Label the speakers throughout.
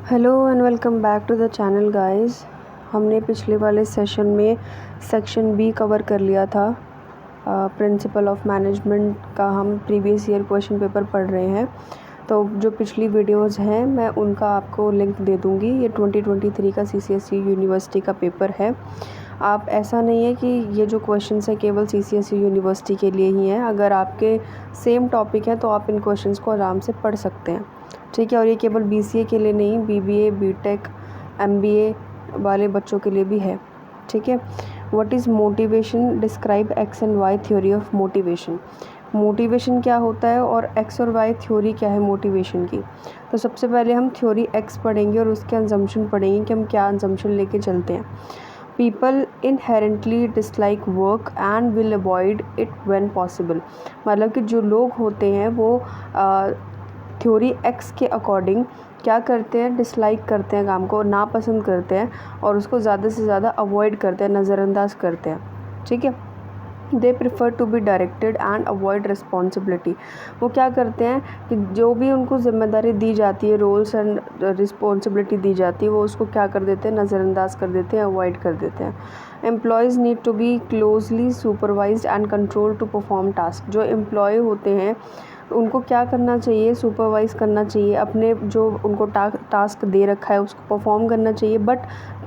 Speaker 1: Hello and welcome back to the channel guys. हमने पिछले वाले सेशन में सेक्शन बी कवर कर लिया था। प्रिंसिपल ऑफ मैनेजमेंट का हम प्रीवियस ईयर क्वेश्चन पेपर पढ़ रहे हैं। तो जो पिछली वीडियोस हैं मैं उनका आपको लिंक दे दूंगी। ये 2023 का CCSE यूनिवर्सिटी का पेपर है। आप ऐसा नहीं है कि ये जो क्वेश्चंस है केवल CCSE यूनिवर्सिटी के लिए ही हैं। अगर आपके सेम टॉपिक है तो आप इन क्वेश्चंस को आराम से पढ़ सकते हैं, ठीक है। और ये केवल BCA के लिए नहीं, BBA, BTech, MBA वाले बच्चों के लिए भी है, ठीक है। What is motivation? Describe X and Y theory of motivation. Motivation क्या होता है और एक्स और वाई थ्योरी क्या है मोटिवेशन की। तो सबसे पहले हम थ्योरी एक्स पढ़ेंगे और उसके अंजम्पशन पढ़ेंगे कि हम क्या अंजम्पशन लेके चलते हैं। People inherently dislike work and will avoid it when possible. मतलब कि जो लोग होते हैं वो थ्योरी एक्स के अकॉर्डिंग क्या करते हैं, डिसलाइक करते हैं, काम को नापसंद करते हैं और उसको ज़्यादा से ज़्यादा अवॉइड करते हैं, नज़रअंदाज करते हैं, ठीक है। They prefer to be directed and avoid responsibility. वो क्या करते हैं कि जो भी उनको जिम्मेदारी दी जाती है, रोल्स एंड रिस्पॉन्सिबिलिटी दी जाती है, वो उसको क्या कर देते हैं, नज़रअंदाज कर देते हैं, अवॉइड कर देते हैं। Employees need to be closely supervised and control to perform task. जो एम्प्लॉय होते हैं उनको क्या करना चाहिए, सुपरवाइज़ करना चाहिए, अपने जो उनको टास्क दे रखा है उसको परफॉर्म करना चाहिए। बट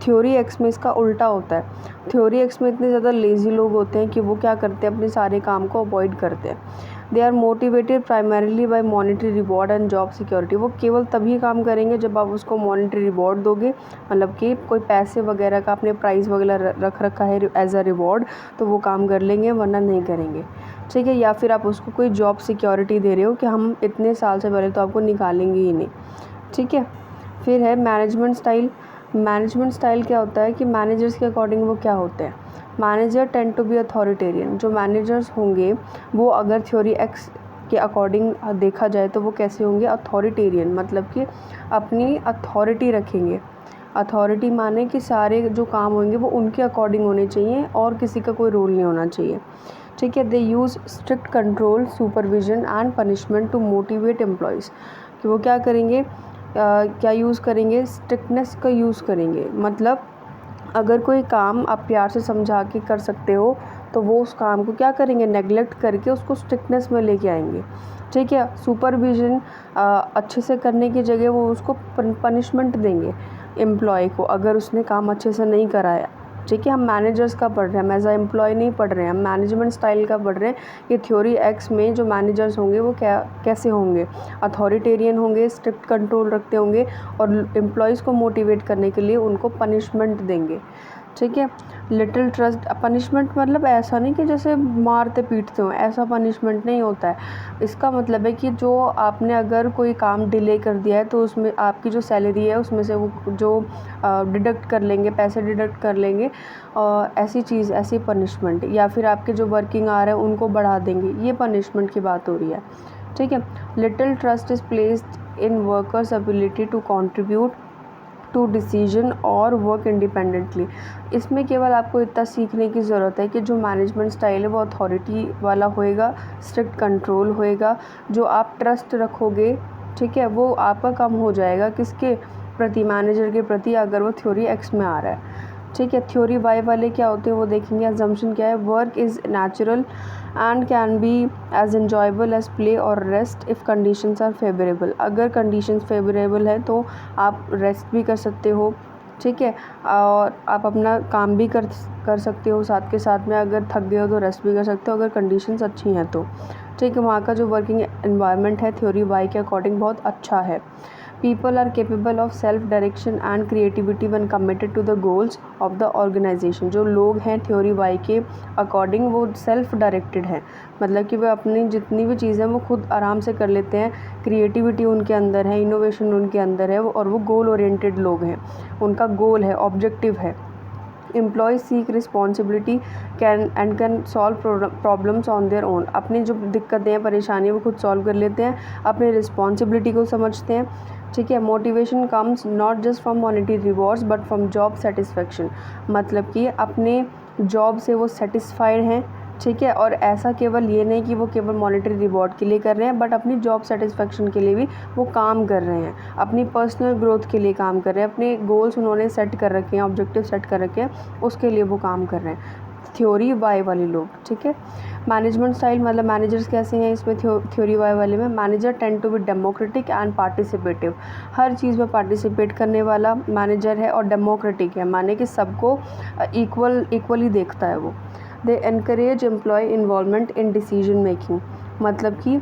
Speaker 1: थ्योरी एक्स में इसका उल्टा होता है। थ्योरी एक्स में इतने ज़्यादा लेज़ी लोग होते हैं कि वो क्या करते हैं, अपने सारे काम को अवॉइड करते हैं। They are motivated primarily by monetary reward and job security. वो केवल तभी काम करेंगे जब आप उसको मॉनेटरी रिवॉर्ड दोगे, मतलब कि कोई पैसे वगैरह का आपने प्राइज़ वगैरह रख रखा है एज अ रिवॉर्ड, तो वो काम कर लेंगे, वरना नहीं करेंगे, ठीक है। या फिर आप उसको कोई जॉब सिक्योरिटी दे रहे हो कि हम इतने साल से पहले तो आपको निकालेंगे ही नहीं, ठीक है। फिर है मैनेजमेंट स्टाइल। मैनेजमेंट स्टाइल क्या होता है कि मैनेजर्स के अकॉर्डिंग वो क्या होते हैं। Manager tend to be authoritarian. जो मैनेजर्स होंगे वो अगर थ्योरी एक्स के अकॉर्डिंग देखा जाए तो वो कैसे होंगे, अथॉरिटेरियन, मतलब कि अपनी अथॉरिटी रखेंगे। अथॉरिटी माने कि सारे जो काम होंगे वो उनके अकॉर्डिंग होने चाहिए और किसी का कोई रोल नहीं होना चाहिए, ठीक है। They use strict control, supervision and punishment to motivate employees. कि वो क्या करेंगे, क्या यूज़ करेंगे, स्ट्रिक्टनेस का यूज़ करेंगे। मतलब अगर कोई काम आप प्यार से समझा के कर सकते हो तो वो उस काम को क्या करेंगे, नेगलेक्ट करके उसको स्ट्रिक्टनेस में लेके आएंगे, ठीक है। सुपरविजन अच्छे से करने की जगह वो उसको पनिशमेंट देंगे एम्प्लॉय को अगर उसने काम अच्छे से नहीं कराया, ठीक है। हम मैनेजर्स का पढ़ रहे हैं, हम एज अ एम्प्लॉय नहीं पढ़ रहे हैं, हम मैनेजमेंट स्टाइल का पढ़ रहे हैं कि थ्योरी एक्स में जो मैनेजर्स होंगे वो कैसे होंगे, अथॉरिटेरियन होंगे, स्ट्रिक्ट कंट्रोल रखते होंगे और एम्प्लॉयज़ को मोटिवेट करने के लिए उनको पनिशमेंट देंगे, ठीक है। Little trust. पनिशमेंट मतलब ऐसा नहीं कि जैसे मारते पीटते हो, ऐसा पनिशमेंट नहीं होता है। इसका मतलब है कि जो आपने अगर कोई काम डिले कर दिया है तो उसमें आपकी जो सैलरी है उसमें से वो जो डिडक्ट कर लेंगे, पैसे डिडक्ट कर लेंगे, ऐसी चीज़, ऐसी पनिशमेंट। या फिर आपके जो वर्किंग आवर है उनको बढ़ा देंगे, ये पनिशमेंट की बात हो रही है, ठीक है। Little trust is placed in workers ability to contribute to decision और वर्क इंडिपेंडेंटली। इसमें केवल आपको इतना सीखने की ज़रूरत है कि जो मैनेजमेंट स्टाइल है वो अथॉरिटी वाला होएगा, स्ट्रिक्ट कंट्रोल होएगा, जो आप ट्रस्ट रखोगे, ठीक है, वो आपका कम हो जाएगा किसके प्रति, मैनेजर के प्रति, अगर वो थ्योरी एक्स में आ रहा है, ठीक है। थ्योरी वाई वाले क्या होते हैं वो देखेंगे। अजम्पशन क्या है, work is natural and can be as enjoyable as play और rest if conditions are favourable. अगर कंडीशंस फेवरेबल है तो आप रेस्ट भी कर सकते हो, ठीक है, और आप अपना काम भी कर सकते हो साथ के साथ में। अगर थक गए हो तो रेस्ट भी कर सकते हो अगर कंडीशंस अच्छी हैं तो, ठीक है। वहाँ का जो वर्किंग एनवायरनमेंट है थ्योरी वाई के अकॉर्डिंग बहुत अच्छा है। People are capable of self-direction and creativity when committed to the goals of the organization। जो लोग हैं थ्योरी वाई के अकॉर्डिंग वो सेल्फ डायरेक्टेड हैं, मतलब कि वे अपनी जितनी भी चीज़ें वो खुद आराम से कर लेते हैं, क्रिएटिविटी उनके अंदर है, इनोवेशन उनके अंदर है, और वो गोल ओरिएंटेड लोग हैं, उनका गोल है, ऑब्जेक्टिव है। Employee seek responsibility can solve problems on their own. अपनी जो दिक्कतें हैं, परेशानियाँ वो खुद सॉल्व कर लेते हैं, अपनी रिस्पॉन्सिबिलिटी को समझते हैं, ठीक है। Motivation comes not just from monetary rewards but from job satisfaction. मतलब कि अपने जॉब से वो सेटिस्फाइड हैं, ठीक है। और ऐसा केवल ये नहीं कि वो केवल मॉनेटरी रिवॉर्ड के लिए कर रहे हैं, बट अपनी जॉब सेटिस्फेक्शन के लिए भी वो काम कर रहे हैं, अपनी पर्सनल ग्रोथ के लिए काम कर रहे हैं, अपने गोल्स उन्होंने सेट कर रखे हैं, ऑब्जेक्टिव सेट कर रखे हैं, उसके लिए वो काम कर रहे हैं। थ्योरी वाई वाले लोग, ठीक है। मैनेजमेंट स्टाइल मतलब मैनेजर्स कैसे हैं इसमें थ्योरी वाई वाले में, manager tend to be democratic and participative, हर चीज़ में पार्टिसिपेट करने वाला मैनेजर है, और डेमोक्रेटिक है माने कि सबको इक्वली देखता है वो। They encourage employee involvement in decision making, मतलब कि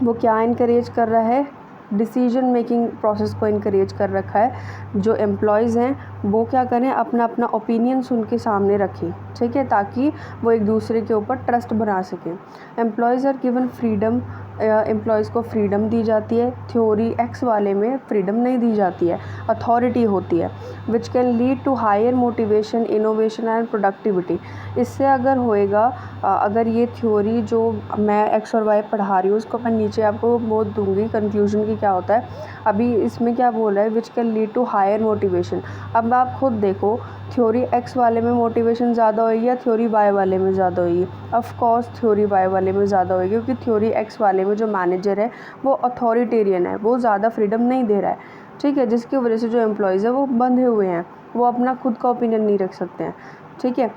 Speaker 1: वो क्या इनकरेज कर रहा है, डिसीजन मेकिंग प्रोसेस को इनकरेज कर रखा है। जो एम्प्लॉयज़ हैं वो क्या करें, अपना अपना ओपिनियंस उनके सामने रखें, ठीक है, ताकि वो एक दूसरे के ऊपर ट्रस्ट बना सकें। Employees are given freedom, employees को फ्रीडम दी जाती है। थ्योरी एक्स वाले में फ्रीडम नहीं दी जाती है, अथॉरिटी होती है। Which can lead to higher motivation, innovation and productivity. इससे अगर होएगा, अगर ये थ्योरी जो मैं एक्स और वाई पढ़ा रही हूँ उसको मैं नीचे आपको वो दूंगी कंक्लूजन की क्या होता है। अभी इसमें क्या बोल रहा है, which can lead to higher motivation. अब आप खुद देखो, थ्योरी एक्स वाले में मोटिवेशन ज़्यादा होगी या थ्योरी वाई वाले में ज़्यादा होगी? ऑफ कोर्स थ्योरी वाई वाले में ज़्यादा होगी, क्योंकि थ्योरी एक्स वाले में जो मैनेजर है वो अथॉरिटेरियन है, वो ज़्यादा फ्रीडम नहीं दे रहा है, ठीक है, जिसकी वजह से जो एम्प्लॉयज़ है वो बंधे हुए हैं, वो अपना खुद का ओपिनियन नहीं रख सकते हैं, ठीक है।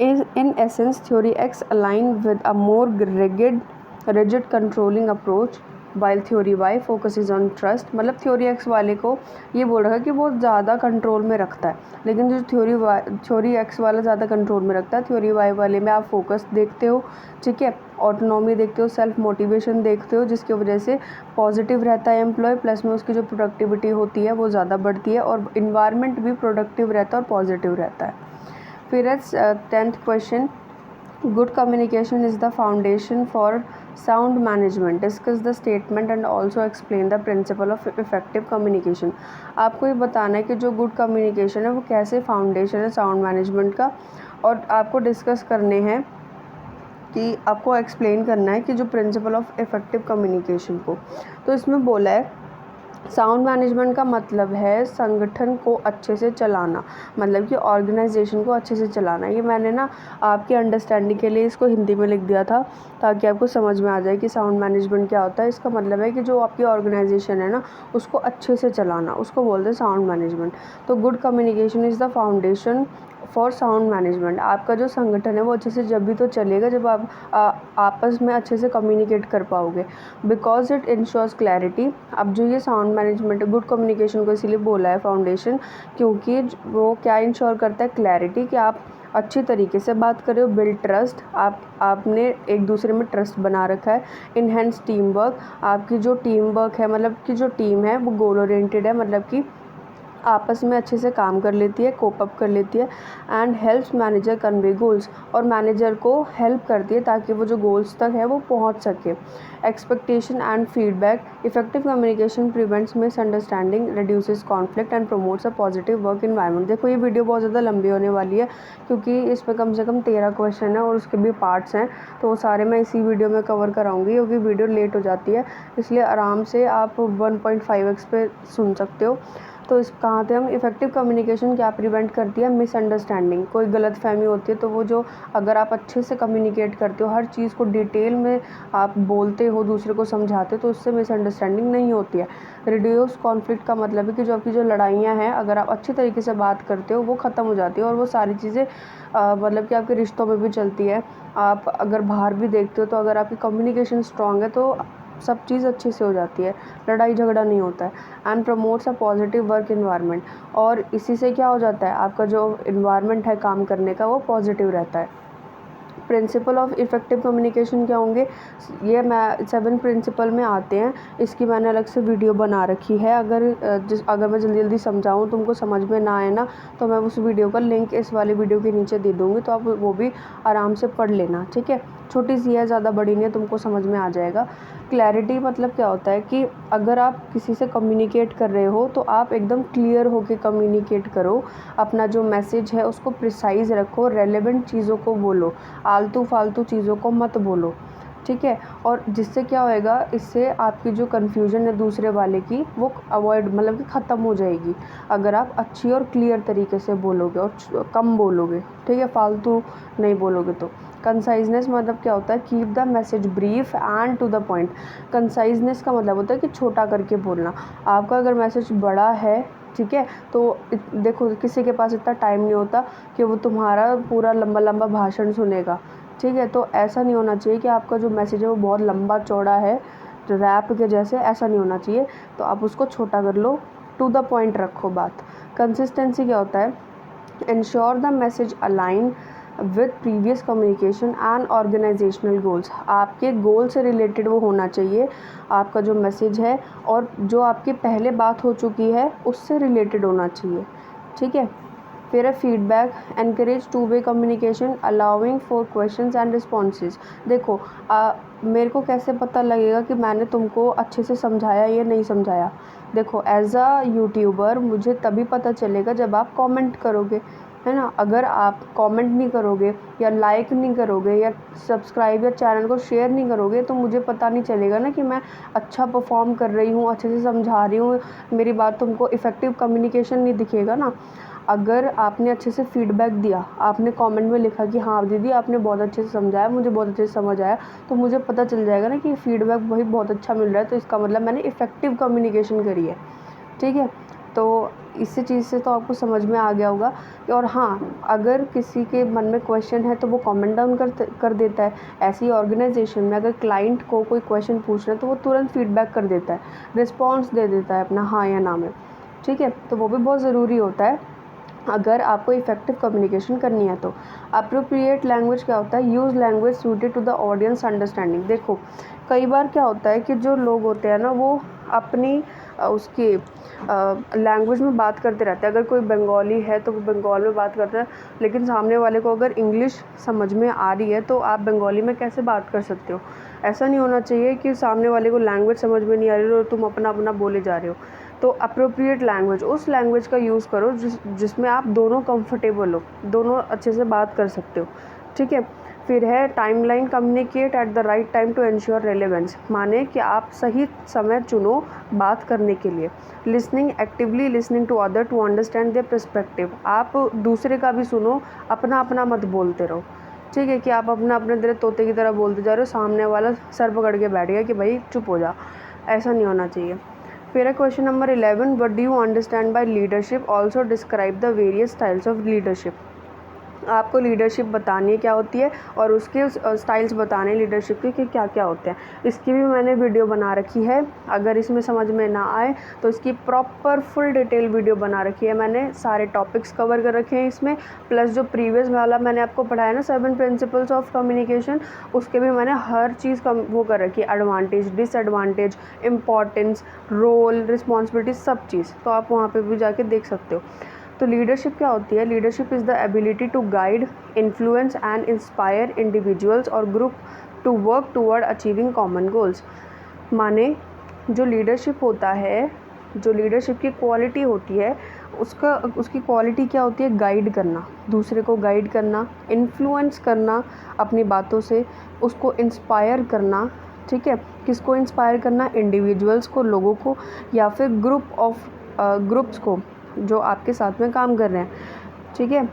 Speaker 1: In essence, theory X align with a more rigid controlling approach, while theory Y focuses on trust। मतलब थ्योरी एक्स वाले को ये बोल रहा है कि वो ज़्यादा कंट्रोल में रखता है, लेकिन जो थ्योरी एक्स वाला ज़्यादा कंट्रोल में रखता है, थ्योरी वाई वाले में आप फोकस देखते हो, ठीक है, ऑटोनॉमी देखते हो, सेल्फ मोटिवेशन देखते हो, जिसकी वजह से पॉजिटिव रहता है एम्प्लॉय, प्लस में उसकी जो प्रोडक्टिविटी होती है वो ज़्यादा बढ़ती है, और इन्वायरमेंट भी प्रोडक्टिव रहता है और पॉजिटिव रहता है। फिर 10th question, good communication is the foundation for sound management, discuss the statement and also explain the principle of effective communication. आपको ये बताना है कि जो गुड कम्युनिकेशन है वो कैसे फाउंडेशन है साउंड मैनेजमेंट का, और आपको डिस्कस करने हैं कि आपको एक्सप्लेन करना है कि जो प्रिंसिपल ऑफ इफेक्टिव कम्युनिकेशन को। तो इसमें बोला है साउंड मैनेजमेंट का मतलब है संगठन को अच्छे से चलाना, मतलब कि ऑर्गेनाइजेशन को अच्छे से चलाना। ये मैंने ना आपके अंडरस्टैंडिंग के लिए इसको हिंदी में लिख दिया था, ताकि आपको समझ में आ जाए कि साउंड मैनेजमेंट क्या होता है। इसका मतलब है कि जो आपकी ऑर्गेनाइजेशन है ना उसको अच्छे से चलाना, उसको बोलते हैं साउंड मैनेजमेंट। तो good communication is the foundation for sound management. आपका जो संगठन है वो अच्छे से जब भी तो चलेगा जब आप आपस में अच्छे से कम्युनिकेट कर पाओगे, बिकॉज इट इंश्योर्स क्लैरिटी। अब जो ये साउंड मैनेजमेंट गुड कम्युनिकेशन को इसीलिए बोला है फाउंडेशन, क्योंकि वो क्या इंश्योर करता है, क्लैरिटी, कि आप अच्छी तरीके से बात कर रहे हो, बिल्ड ट्रस्ट, आपने एक दूसरे में ट्रस्ट बना रखा है, इनहेंस टीम वर्क, आपकी जो टीम वर्क है मतलब कि जो टीम है वो गोल ओरिएंटेड है, मतलब कि आपस में अच्छे से काम कर लेती है, कोप अप कर लेती है, and helps manager convey goals, और मैनेजर को हेल्प करती है ताकि वो जो गोल्स तक है वो पहुंच सके। Expectation and feedback, effective communication prevents misunderstanding, reduces conflict and promotes a positive work environment. देखो ये वीडियो बहुत ज़्यादा लंबी होने वाली है, क्योंकि इसमें कम से कम 13 क्वेश्चन है और उसके भी पार्ट्स हैं, तो वो सारे मैं इसी वीडियो में कवर कराऊंगी, क्योंकि वीडियो लेट हो जाती है, इसलिए आराम से आप 1.5x पे सुन सकते हो। तो इस कहाँ थे हम, इफ़ेक्टिव कम्युनिकेशन क्या प्रिवेंट करती है, मिसअंडरस्टैंडिंग, कोई गलतफहमी होती है तो वो जो अगर आप अच्छे से कम्युनिकेट करते हो, हर चीज़ को डिटेल में आप बोलते हो, दूसरे को समझाते हो, तो उससे मिसअंडरस्टैंडिंग नहीं होती है। रिड्यूस कॉन्फ्लिक्ट का मतलब है कि जो आपकी जो लड़ाइयाँ हैं अगर आप अच्छी तरीके से बात करते हो वो ख़त्म हो जाती है, और वो सारी चीज़ें मतलब कि आपके रिश्तों में भी चलती है। आप अगर बाहर भी देखते हो तो अगर आपकी कम्युनिकेशन स्ट्रॉन्ग है तो सब चीज़ अच्छे से हो जाती है, लड़ाई झगड़ा नहीं होता है। And promotes a positive work environment, और इसी से क्या हो जाता है, आपका जो इन्वायरमेंट है काम करने का वो पॉजिटिव रहता है। प्रिंसिपल ऑफ इफ़ेक्टिव कम्युनिकेशन क्या होंगे, ये मैं 7 प्रिंसिपल में आते हैं, इसकी मैंने अलग से वीडियो बना रखी है। अगर मैं जल्दी जल्दी समझाऊँ, तुमको समझ में ना आए ना, तो मैं उस वीडियो का लिंक इस वाली वीडियो के नीचे दे दूँगी, तो आप वो भी आराम से पढ़ लेना, ठीक है। छोटी सी है, ज़्यादा बड़ी नहीं है, तुमको समझ में आ जाएगा। क्लैरिटी मतलब क्या होता है कि अगर आप किसी से कम्युनिकेट कर रहे हो तो आप एकदम क्लियर होकर कम्युनिकेट करो, अपना जो मैसेज है उसको प्रिसाइज़ रखो, रेलेवेंट चीज़ों को बोलो, आलतू फालतू चीज़ों को मत बोलो, ठीक है। और जिससे क्या होएगा, इससे आपकी जो कन्फ्यूजन है दूसरे वाले की वो अवॉइड मतलब कि ख़त्म हो जाएगी अगर आप अच्छी और क्लियर तरीके से बोलोगे और कम बोलोगे, ठीक है, फालतू नहीं बोलोगे। तो कंसाइजनेस मतलब क्या होता है, keep the message brief and to the point. Conciseness का मतलब होता है कि छोटा करके बोलना। आपका अगर मैसेज बड़ा है, ठीक है, तो देखो किसी के पास इतना टाइम नहीं होता कि वो तुम्हारा पूरा लंबा लंबा भाषण सुनेगा, ठीक है। तो ऐसा नहीं होना चाहिए कि आपका जो मैसेज है वो बहुत लंबा चौड़ा है रैप के जैसे, ऐसा नहीं होना चाहिए। तो आप उसको छोटा कर लो, टू द पॉइंट रखो बात। कंसिस्टेंसी क्या होता है, ensure the message align with previous communication and organisational goals. आपके गोल से रिलेटेड वो होना चाहिए आपका जो मैसेज है, और जो आपकी पहले बात हो चुकी है उससे रिलेटेड होना चाहिए, ठीक है। फिर है feedback, encourage two way communication allowing for questions and responses. देखो मेरे को कैसे पता लगेगा कि मैंने तुमको अच्छे से समझाया या नहीं समझाया। देखो एज अ यूट्यूबर मुझे तभी पता चलेगा जब आप कमेंट करोगे, है ना। अगर आप कमेंट नहीं करोगे या लाइक नहीं करोगे या सब्सक्राइब या चैनल को शेयर नहीं करोगे तो मुझे पता नहीं चलेगा ना कि मैं अच्छा परफॉर्म कर रही हूँ, अच्छे से समझा रही हूँ, मेरी बात तुमको इफ़ेक्टिव कम्युनिकेशन नहीं दिखेगा ना। अगर आपने अच्छे से फीडबैक दिया, आपने कमेंट में लिखा कि हाँ दीदी आपने बहुत अच्छे से समझाया, मुझे बहुत अच्छे से समझ आया, तो मुझे पता चल जाएगा ना कि फीडबैक वही बहुत अच्छा मिल रहा है, तो इसका मतलब मैंने इफ़ेक्टिव कम्युनिकेशन करी है, ठीक है। तो इसी चीज़ से तो आपको समझ में आ गया होगा। और हाँ, अगर किसी के मन में क्वेश्चन है तो वो कमेंट डाउन कर देता है। ऐसी ऑर्गेनाइजेशन में अगर क्लाइंट को कोई क्वेश्चन पूछना है तो वो तुरंत फीडबैक कर देता है, रिस्पॉन्स दे देता है अपना हाँ या ना में, ठीक है। तो वो भी बहुत ज़रूरी होता है अगर आपको इफ़ेक्टिव कम्युनिकेशन करनी है। तो अप्रोप्रिएट लैंग्वेज क्या होता है, use language suited to the audience understanding. देखो कई बार क्या होता है कि जो लोग होते हैं ना वो अपनी उसकी लैंग्वेज में बात करते रहते हैं। अगर कोई बंगाली है तो वो बंगाल में बात करता है, लेकिन सामने वाले को अगर इंग्लिश समझ में आ रही है तो आप बंगाली में कैसे बात कर सकते हो। ऐसा नहीं होना चाहिए कि सामने वाले को लैंग्वेज समझ में नहीं आ रही और तुम अपना अपना बोले जा रहे हो। तो अप्रोप्रिएट लैंग्वेज, उस लैंग्वेज का यूज़ करो जिसमें आप दोनों कंफर्टेबल हो, दोनों अच्छे से बात कर सकते हो, ठीक है। फिर है timeline, communicate at the right time to ensure relevance. माने कि आप सही समय चुनो बात करने के लिए। Listening, actively listening to other to understand their perspective. आप दूसरे का भी सुनो, अपना अपना मत बोलते रहो, ठीक है, कि आप अपना अपने तरह तोते की तरह बोलते जा रहे हो, सामने वाला सर पकड़ के बैठ गया कि भाई चुप हो जा। ऐसा नहीं होना चाहिए। फिर है question number 11, what do you understand by leadership, also describe the various styles of leadership. आपको लीडरशिप बतानी है क्या होती है और उसके स्टाइल्स बताने लीडरशिप के कि क्या क्या होते हैं। इसकी भी मैंने वीडियो बना रखी है, अगर इसमें समझ में ना आए तो इसकी प्रॉपर फुल डिटेल वीडियो बना रखी है मैंने, सारे टॉपिक्स कवर कर रखे हैं इसमें, प्लस जो प्रीवियस वाला मैंने आपको पढ़ाया ना 7 प्रिंसिपल्स ऑफ कम्युनिकेशन, उसके भी मैंने हर चीज़ वो कर रखी है, advantage, disadvantage, importance, role, responsibility, सब चीज़, तो आप वहाँ पर भी जाके देख सकते हो। तो लीडरशिप क्या होती है, leadership is the ability to guide, influence and inspire individuals और group to work toward achieving common goals. माने जो लीडरशिप होता है, जो लीडरशिप की क्वालिटी होती है, उसकी क्वालिटी क्या होती है, गाइड करना, दूसरे को गाइड करना, इन्फ्लुएंस करना अपनी बातों से, उसको इंस्पायर करना, ठीक है। किसको इंस्पायर करना, इंडिविजुअल्स को, लोगों को, या फिर ग्रुप्स को जो आपके साथ में काम कर रहे हैं, ठीक है।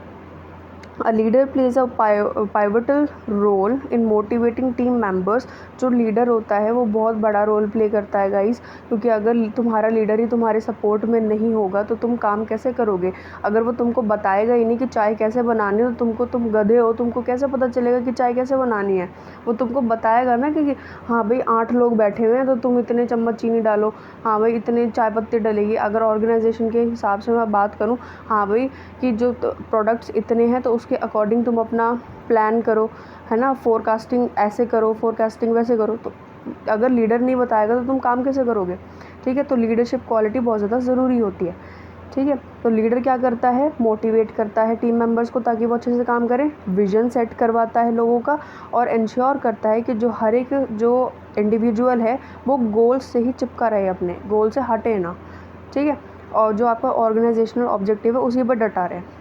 Speaker 1: A leader plays a pivotal role in motivating team members. जो लीडर होता है वो बहुत बड़ा रोल प्ले करता है गाइस, क्योंकि अगर तुम्हारा लीडर ही तुम्हारे सपोर्ट में नहीं होगा तो तुम काम कैसे करोगे। अगर वो तुमको बताएगा ही नहीं कि चाय कैसे बनानी है, तो तुम गधे हो, तुमको कैसे पता चलेगा कि चाय कैसे बनानी है। वो तुमको बताएगा ना कि हाँ भाई 8 लोग बैठे हुए हैं तो तुम इतने चम्मच चीनी डालो, हाँ भाई इतने चाय पत्ती डलेगी। अगर ऑर्गेनाइजेशन के हिसाब से मैं बात करूँ, हाँ भाई कि जो प्रोडक्ट्स इतने हैं तो उसके अकॉर्डिंग तुम अपना प्लान करो, है ना, फोरकास्टिंग ऐसे करो, फोरकास्टिंग वैसे करो। तो अगर लीडर नहीं बताएगा तो तुम काम कैसे करोगे, ठीक है। तो लीडरशिप क्वालिटी बहुत ज़्यादा ज़रूरी होती है, ठीक है। तो लीडर क्या करता है, मोटिवेट करता है टीम मेंबर्स को ताकि वो अच्छे से काम करें, विजन सेट करवाता है लोगों का, और इंश्योर करता है कि जो हर एक जो इंडिविजुअल है वो गोल से ही चिपका रहे, अपने गोल से हटे ना, ठीक है। और जो आपका ऑर्गेनाइजेशनल ऑब्जेक्टिव है उसी पर डटा रहे।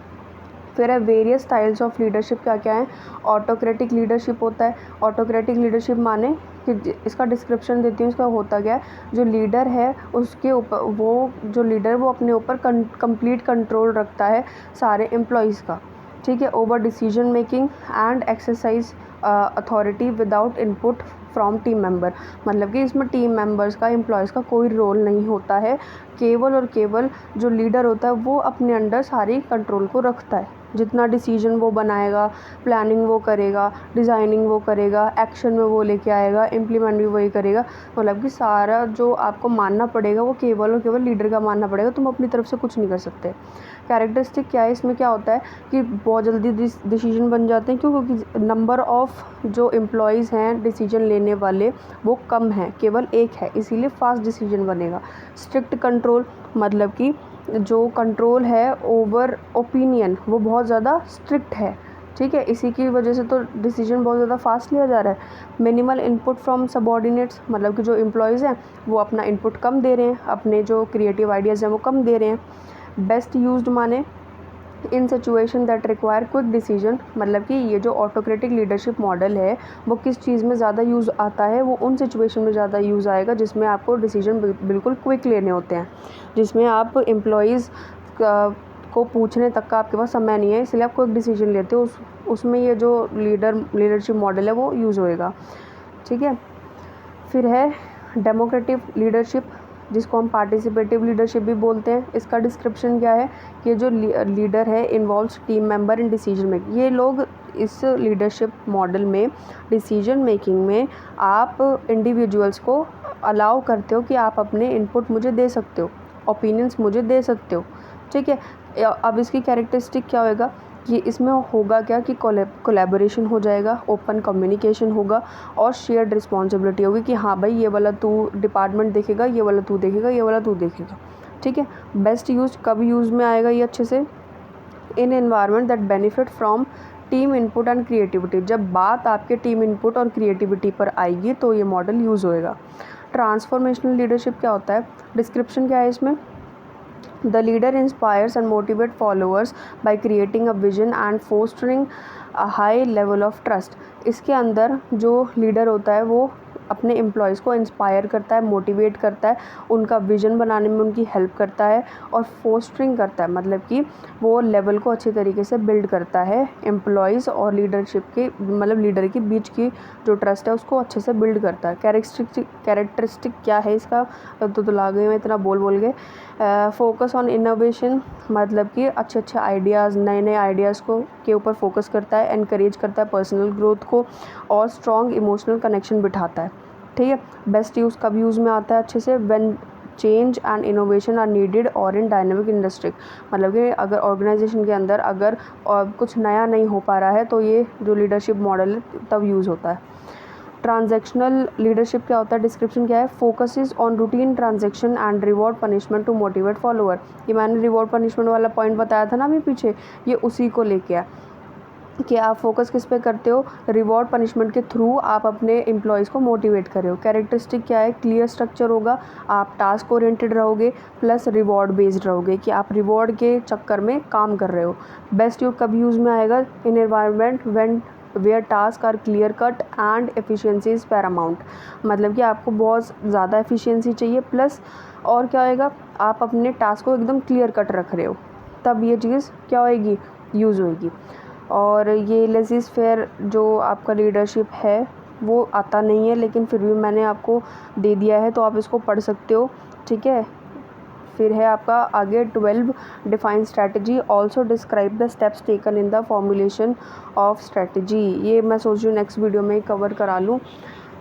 Speaker 1: फिर है वेरियस स्टाइल्स ऑफ लीडरशिप क्या क्या है। ऑटोक्रेटिक लीडरशिप होता है। ऑटोक्रेटिक लीडरशिप माने कि इसका डिस्क्रिप्शन देती हूँ, इसका होता क्या है, जो लीडर है उसके ऊपर वो जो लीडर वो अपने ऊपर कंप्लीट कंट्रोल रखता है सारे एम्प्लॉयज़ का, ठीक है, over decision making and exercise authority without input from team member. मतलब कि इसमें टीम मेंबर्स का, एम्प्लॉयज़ का कोई रोल नहीं होता है, केवल और केवल जो लीडर होता है वो अपने अंडर सारी कंट्रोल को रखता है। जितना डिसीजन वो बनाएगा, प्लानिंग वो करेगा, डिज़ाइनिंग वो करेगा, एक्शन में वो लेके आएगा, इम्प्लीमेंट भी वही करेगा। मतलब कि सारा जो आपको मानना पड़ेगा वो केवल और केवल लीडर का मानना पड़ेगा, तुम अपनी तरफ से कुछ नहीं कर सकते। कैरेक्टरिस्टिक क्या है, इसमें क्या होता है कि बहुत जल्दी डिसीजन बन जाते हैं, क्योंकि नंबर ऑफ़ जो एम्प्लॉयज़ हैं डिसीजन लेने वाले वो कम है, केवल एक है, इसीलिए फास्ट डिसीजन बनेगा। स्ट्रिक्ट कंट्रोल मतलब कि जो कंट्रोल है ओवर ओपिनियन वो बहुत ज़्यादा स्ट्रिक्ट है, ठीक है, इसी की वजह से तो डिसीजन बहुत ज़्यादा फास्ट लिया जा रहा है। मिनिमल इनपुट फ्रॉम सबऑर्डिनेट्स मतलब कि जो एम्प्लॉयज़ हैं वो अपना इनपुट कम दे रहे हैं, अपने जो क्रिएटिव आइडियाज़ हैं वो कम दे रहे हैं। बेस्ट यूज्ड माने in situation that require quick decision. मतलब कि ये जो ऑटोक्रेटिक लीडरशिप मॉडल है वो किस चीज़ में ज़्यादा यूज़ आता है, वो उन सिचुएशन में ज़्यादा यूज़ आएगा जिसमें आपको डिसीजन बिल्कुल क्विक लेने होते हैं, जिसमें आप एम्प्लॉयज़ को पूछने तक का आपके पास समय नहीं है, इसलिए आप क्विक डिसीजन लेते हो, उसमें ये जो लीडरशिप मॉडल है वो यूज़ होएगा, ठीक है। फिर है डेमोक्रेटिक लीडरशिप, जिसको हम पार्टिसिपेटिव लीडरशिप भी बोलते हैं। इसका डिस्क्रिप्शन क्या है कि जो लीडर है involves team member in decision making. ये लोग इस लीडरशिप मॉडल में डिसीजन मेकिंग में आप इंडिविजुअल्स को अलाउ करते हो कि आप अपने इनपुट मुझे दे सकते हो, ओपिनियंस मुझे दे सकते हो, ठीक है। अब इसकी कैरेक्टरिस्टिक क्या होएगा कि इसमें होगा क्या कि कोलैबोरेशन हो जाएगा, ओपन कम्युनिकेशन होगा और शेयर्ड रिस्पॉन्सिबिलिटी होगी कि हाँ भाई ये वाला तू डिपार्टमेंट देखेगा, ये वाला तू देखेगा, ये वाला तू देखेगा, ठीक है। बेस्ट यूज कब यूज़ में आएगा ये अच्छे से, in environment that benefit from team input and creativity. जब बात आपके टीम इनपुट और क्रिएटिविटी पर आएगी तो ये मॉडल यूज़ होएगा। ट्रांसफॉर्मेशनल लीडरशिप क्या होता है, डिस्क्रिप्शन क्या है इसमें। The leader inspires and motivates followers by creating a vision and fostering a high level of trust। इसके अंदर जो लीडर होता है वो अपने एम्प्लॉयज़ को इंस्पायर करता है, मोटिवेट करता है, उनका विज़न बनाने में उनकी हेल्प करता है और फोस्टरिंग करता है, मतलब कि वो लेवल को अच्छे तरीके से बिल्ड करता है एम्प्लॉयज़ और लीडरशिप के, मतलब लीडर के बीच की जो ट्रस्ट है उसको अच्छे से बिल्ड करता है। कैरेक्टरिस्टिक क्या है इसका, तो लागे में इतना बोल गए। फोकस ऑन इनोवेशन मतलब कि अच्छे आइडियाज़, नए आइडियाज़ को के ऊपर फोकस करता है, एनकरेज करता है पर्सनल ग्रोथ को और स्ट्रॉन्ग इमोशनल कनेक्शन बिठाता है, ठीक है। बेस्ट यूज़ कब यूज़ में आता है अच्छे से, when change and innovation are needed और इन डायनेमिक इंडस्ट्री। मतलब कि अगर ऑर्गेनाइजेशन के अंदर अगर कुछ नया नहीं हो पा रहा है तो ये जो लीडरशिप मॉडल है तब यूज़ होता है। ट्रांजैक्शनल लीडरशिप क्या होता है, डिस्क्रिप्शन क्या है, focuses on routine transaction and reward punishment to motivate follower. ये मैंने रिवॉर्ड पनिशमेंट वाला पॉइंट बताया था ना अभी पीछे, ये उसी को लेके है कि आप फोकस किस पे करते हो, रिवॉर्ड पनिशमेंट के थ्रू आप अपने एम्प्लॉयज़ को मोटिवेट कर रहे हो। कैरेक्टरिस्टिक क्या है, क्लियर स्ट्रक्चर होगा, आप टास्क ओरिएंटेड रहोगे प्लस रिवॉर्ड बेस्ड रहोगे कि आप रिवॉर्ड के चक्कर में काम कर रहे हो। बेस्ट यूज कब यूज़ में आएगा, in environment when where task are clear cut and efficiency is paramount. मतलब कि आपको बहुत ज़्यादा एफिशिएंसी चाहिए प्लस और क्या होएगा, आप अपने टास्क को एकदम क्लियर कट रख रहे हो, तब ये चीज़ क्या होएगी, यूज़ होएगी। और ये लेज़ी फेयर जो आपका लीडरशिप है वो आता नहीं है, लेकिन फिर भी मैंने आपको दे दिया है तो आप इसको पढ़ सकते हो, ठीक है। फिर है आपका आगे 12 define strategy, also describe the steps taken in the formulation of strategy. ये मैं सोच रही हूँ नेक्स्ट वीडियो में कवर करा लूँ।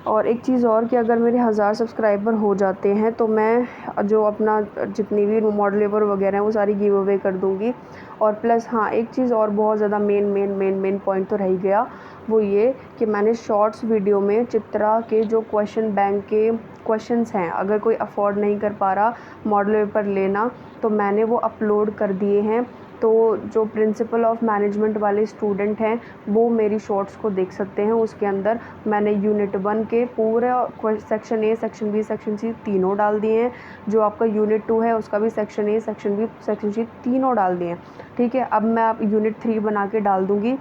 Speaker 1: और एक चीज़ और कि अगर मेरे 1000 सब्सक्राइबर हो जाते हैं तो मैं जो अपना जितनी भी मॉडल पेपर वगैरह हैं वो सारी गिव अवे कर दूँगी। और प्लस हाँ, एक चीज़ और बहुत ज़्यादा मेन पॉइंट तो रह गया, वो ये कि मैंने शॉर्ट्स वीडियो में चित्रा के जो क्वेश्चन बैंक के क्वेश्चंस हैं, अगर कोई अफोर्ड नहीं कर पा रहा मॉडल पेपर लेना, तो मैंने वो अपलोड कर दिए हैं तो जो प्रिंसिपल ऑफ मैनेजमेंट वाले स्टूडेंट हैं वो मेरी शॉर्ट्स को देख सकते हैं। उसके अंदर मैंने यूनिट 1 के पूरे section A, section B, section C तीनों डाल दिए हैं। जो आपका यूनिट 2 है उसका भी section A, section B, section C तीनों डाल दिए हैं। ठीक है, अब मैं आप यूनिट 3 बना के डाल दूँगी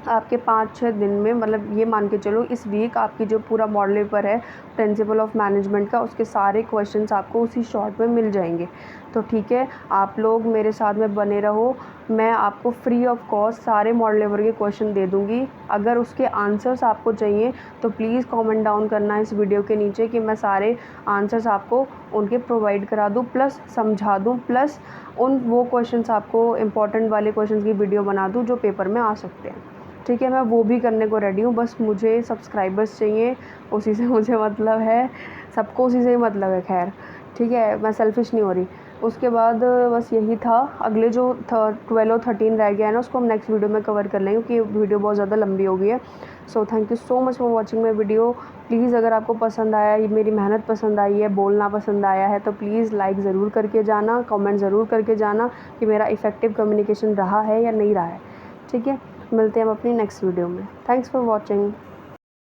Speaker 1: आपके 5-6 दिन में। मतलब ये मान के चलो इस वीक आपकी जो पूरा मॉडल पेपर है प्रिंसिपल ऑफ मैनेजमेंट का, उसके सारे क्वेश्चंस आपको उसी शॉर्ट में मिल जाएंगे। तो ठीक है, आप लोग मेरे साथ में बने रहो। मैं आपको फ्री ऑफ कॉस्ट सारे मॉडल पेपर के क्वेश्चन दे दूँगी। अगर उसके आंसर्स आपको चाहिए तो प्लीज़ कमेंट डाउन करना इस वीडियो के नीचे कि मैं सारे आंसर्स आपको उनके प्रोवाइड करा दूँ, प्लस समझा दूँ, प्लस वो क्वेश्चंस आपको इम्पॉर्टेंट वाले क्वेश्चंस की वीडियो बना दूँ जो पेपर में आ सकते हैं। ठीक है, मैं वो भी करने को रेडी हूँ, बस मुझे सब्सक्राइबर्स चाहिए, उसी से मुझे मतलब है। सबको उसी से ही मतलब है। खैर ठीक है, मैं सेल्फिश नहीं हो रही। उसके बाद बस यही था। अगले जो 12 और 13 रह गया है ना, उसको हम नेक्स्ट वीडियो में कवर कर लेंगे क्योंकि वीडियो बहुत ज़्यादा लंबी हो गई है। So thank you so much for watching my video. Please अगर आपको पसंद आया, ये मेरी मेहनत पसंद आई है, बोलना पसंद आया है, तो प्लीज़ लाइक ज़रूर करके जाना, कमेंट ज़रूर करके जाना कि मेरा इफ़ेक्टिव कम्युनिकेशन रहा है या नहीं रहा है। ठीक है, मिलते हैं हम अपनी नेक्स्ट वीडियो में। Thanks for watching.